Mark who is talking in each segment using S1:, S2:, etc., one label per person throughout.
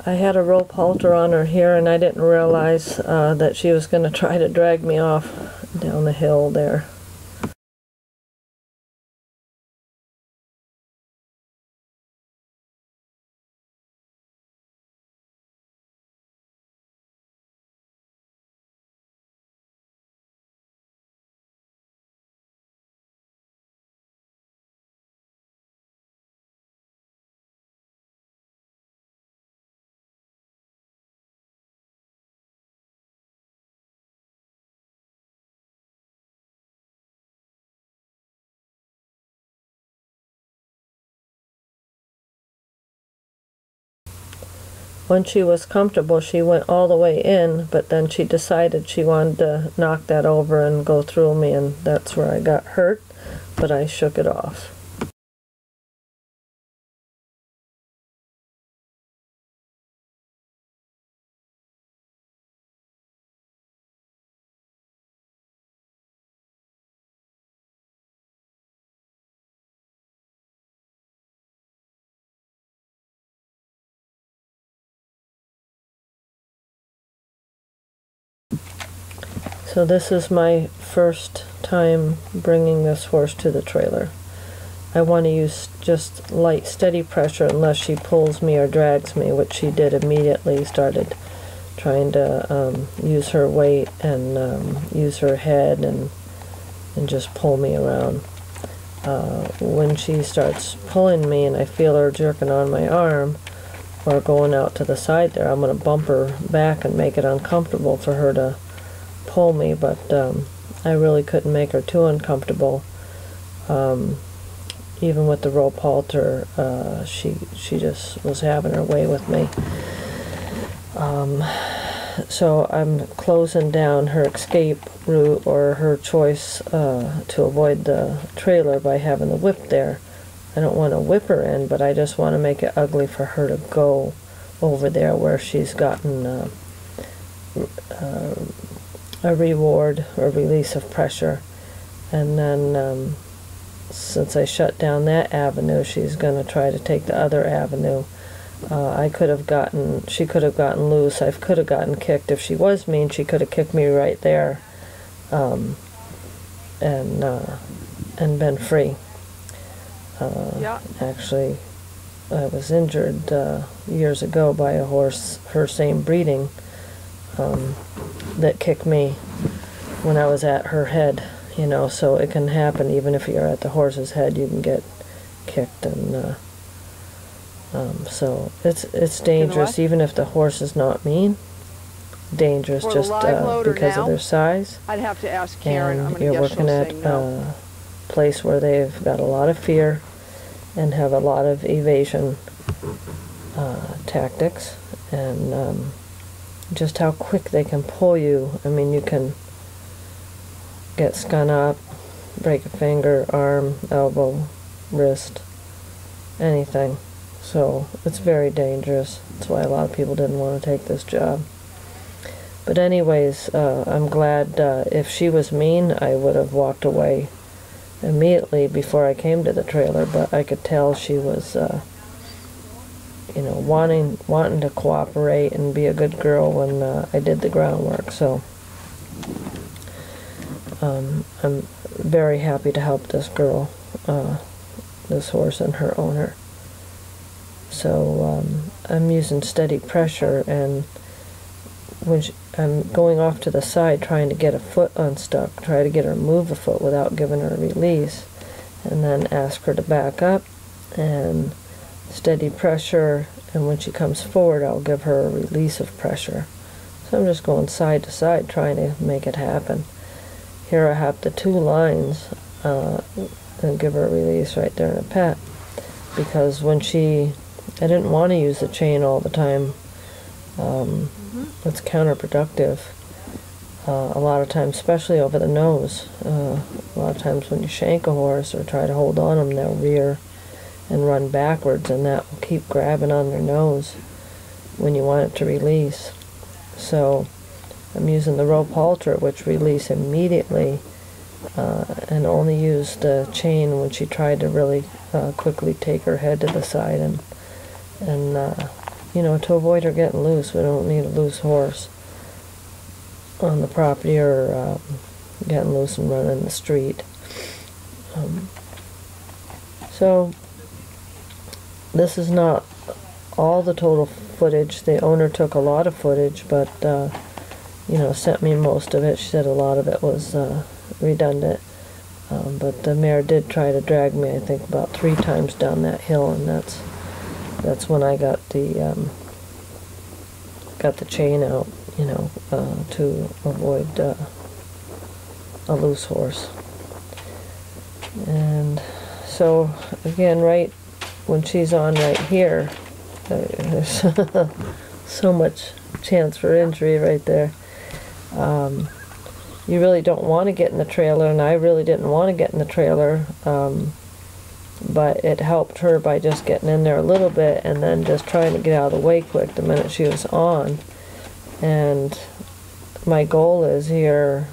S1: I had a rope halter on her here, and I didn't realize that she was going to try to drag me off down the hill there. When she was comfortable, she went all the way in, but then she decided she wanted to knock that over and go through me, and that's where I got hurt, but I shook it off. So this is my first time bringing this horse to the trailer. I want to use just light, steady pressure unless she pulls me or drags me, which she did immediately. Started trying to use her weight and use her head and just pull me around. When she starts pulling me and I feel her jerking on my arm or going out to the side there, I'm going to bump her back and make it uncomfortable for her to pull me, but I really couldn't make her too uncomfortable. Even with the rope halter, she just was having her way with me. So I'm closing down her escape route or her choice to avoid the trailer by having the whip there. I don't want to whip her in, but I just want to make it ugly for her to go over there where she's gotten a reward or release of pressure. And then since I shut down that avenue, she's going to try to take the other avenue. She could have gotten loose. I could have gotten kicked. If she was mean, she could have kicked me right there and been free.
S2: Yeah.
S1: Actually, I was injured years ago by a horse, her same breeding, that kicked me when I was at her head, you know, so it can happen even if you're at the horse's head, you can get kicked, and so it's dangerous even if the horse is not mean. Dangerous just because of their size.
S2: I'd have to ask Karen.
S1: And you're working at a place where they've got a lot of fear and have a lot of evasion tactics, and just how quick they can pull you. I mean, you can get skun up, break a finger, arm, elbow, wrist, anything. So it's very dangerous. That's why a lot of people didn't want to take this job. But anyways, I'm glad. If she was mean, I would have walked away immediately before I came to the trailer, but I could tell she was you know, wanting to cooperate and be a good girl when I did the groundwork. So I'm very happy to help this girl, this horse, and her owner. So I'm using steady pressure, and when I'm going off to the side trying to get a foot unstuck, try to get her to move a foot without giving her a release, and then ask her to back up and steady pressure, and when she comes forward I'll give her a release of pressure. So I'm just going side to side trying to make it happen. Here I have the two lines and give her a release right there in a pet, because when I didn't want to use the chain all the time. It's counterproductive a lot of times, especially over the nose. A lot of times when you shank a horse or try to hold on them, they'll rear and run backwards, and that will keep grabbing on their nose when you want it to release. So I'm using the rope halter, which release immediately, and only used the chain when she tried to really quickly take her head to the side and you know, to avoid her getting loose. We don't need a loose horse on the property, or getting loose and running the street. So this is not all the total footage. The owner took a lot of footage, but you know, sent me most of it. She said a lot of it was redundant. But the mare did try to drag me, I think, about 3 times down that hill, and that's when I got the chain out, you know, to avoid a loose horse. And so again, right when she's on right here, there's so much chance for injury right there. You really don't want to get in the trailer, and I really didn't want to get in the trailer, but it helped her by just getting in there a little bit and then just trying to get out of the way quick the minute she was on. And my goal is here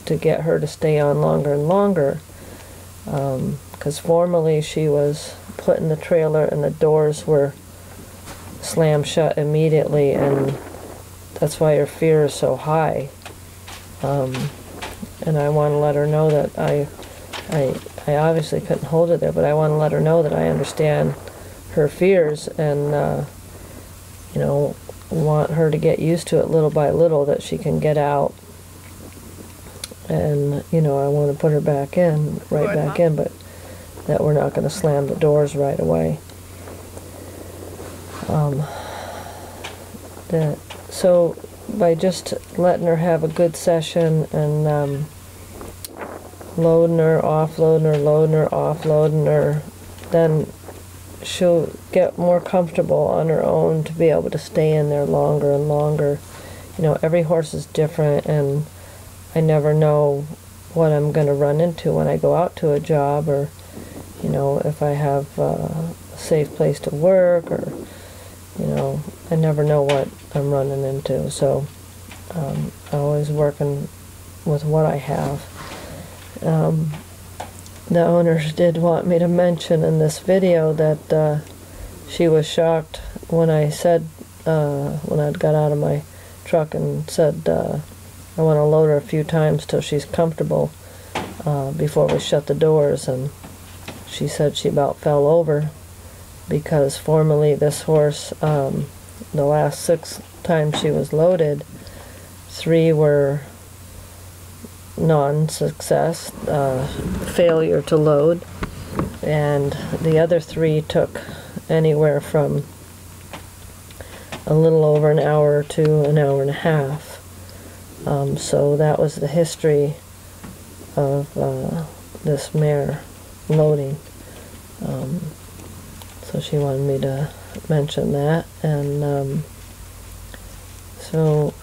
S1: to get her to stay on longer and longer, because formerly she was put in the trailer and the doors were slammed shut immediately, and that's why her fear is so high. And I want to let her know that I obviously couldn't hold her there, but I want to let her know that I understand her fears, and you know, want her to get used to it little by little, that she can get out. And you know, I want to put her back in, back in, but that we're not going to slam the doors right away. So by just letting her have a good session and loading her, offloading her, loading her, offloading her, then she'll get more comfortable on her own to be able to stay in there longer and longer. You know, every horse is different, and I never know what I'm going to run into when I go out to a job, or you know, if I have a safe place to work, or you know, I never know what I'm running into. So I'm always working with what I have. The owners did want me to mention in this video that she was shocked when I said, when I got out of my truck and said, I want to load her a few times till she's comfortable before we shut the doors. And she said she about fell over, because formerly this horse, the last 6 times she was loaded, 3 were non-success, failure to load, and the other 3 took anywhere from a little over an hour to an hour and a half. So that was the history of this mare loading. So she wanted me to mention that. And so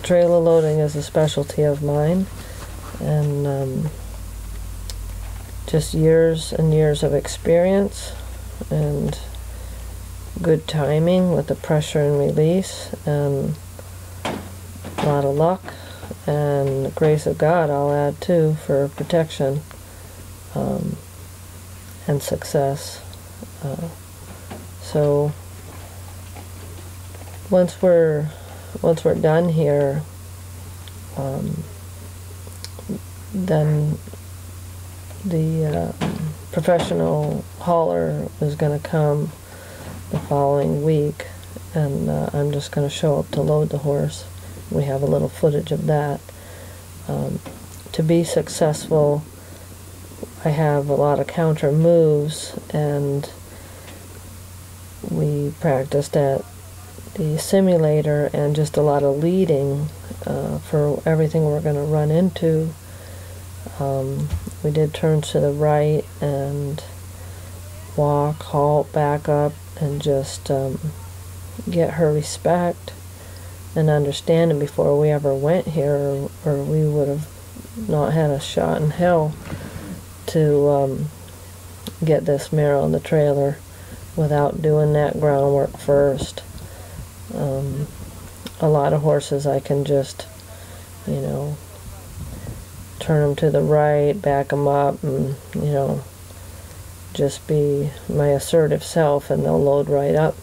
S1: trailer loading is a specialty of mine, and just years and years of experience and good timing with the pressure and release, and a lot of luck and the grace of God, I'll add too, for protection and success. So once we're done here, then the professional hauler is going to come the following week, and I'm just going to show up to load the horse. We have a little footage of that. To be successful, I have a lot of counter moves, and we practiced at the simulator, and just a lot of leading for everything we're going to run into. We did turns to the right and walk, halt, back up, and just get her respect and understanding before we ever went here, or we would have not had a shot in hell to get this mare on the trailer without doing that groundwork first. A lot of horses I can just, you know, turn them to the right, back them up, and, you know, just be my assertive self, and they'll load right up.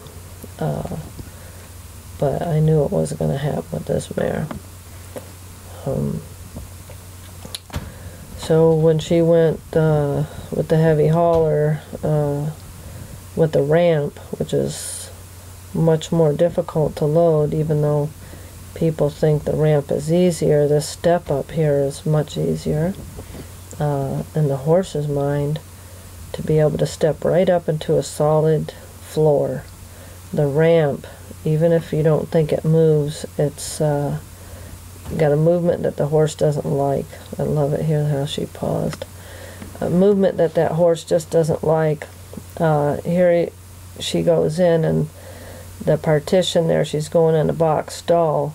S1: but I knew it wasn't going to happen with this mare. So when she went with the heavy hauler, with the ramp, which is much more difficult to load, even though people think the ramp is easier, this step up here is much easier in the horse's mind, to be able to step right up into a solid floor. The ramp, even if you don't think it moves, it's got a movement that the horse doesn't like. I love it here how she paused. A movement that that horse just doesn't like. Here she goes in, and the partition there, she's going in a box stall.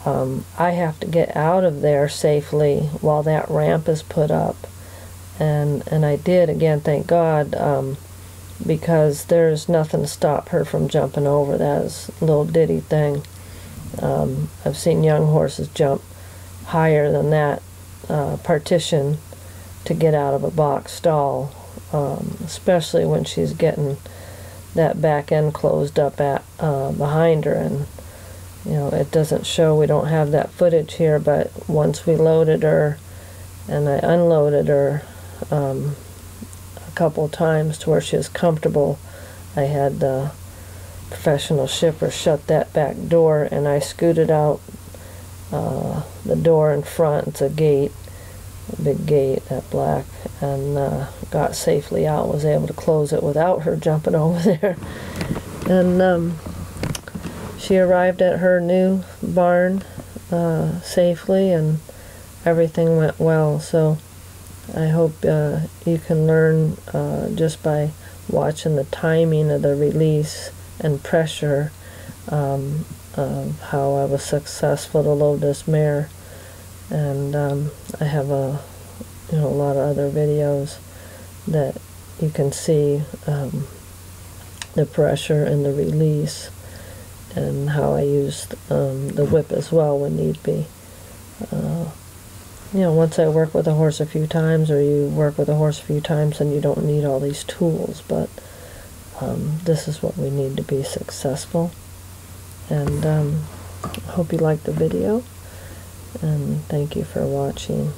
S1: I have to get out of there safely while that ramp is put up. And I did, again, thank God, because there's nothing to stop her from jumping over that little ditty thing. I've seen young horses jump higher than that partition to get out of a box stall, especially when she's getting that back end closed up at behind her. And you know, it doesn't show, we don't have that footage here, but once we loaded her and I unloaded her a couple of times to where she was comfortable, I had the professional shipper shut that back door, and I scooted out the door in front. It's a gate, a big gate, that black, and got safely out, was able to close it without her jumping over there. And she arrived at her new barn safely, and everything went well. So I hope you can learn just by watching the timing of the release and pressure of how I was successful to load this mare. And I have a lot of other videos that you can see the pressure and the release, and how I used the whip as well when need be. Once I work with a horse a few times, or you work with a horse a few times, then you don't need all these tools, but this is what we need to be successful. And I hope you liked the video, and thank you for watching.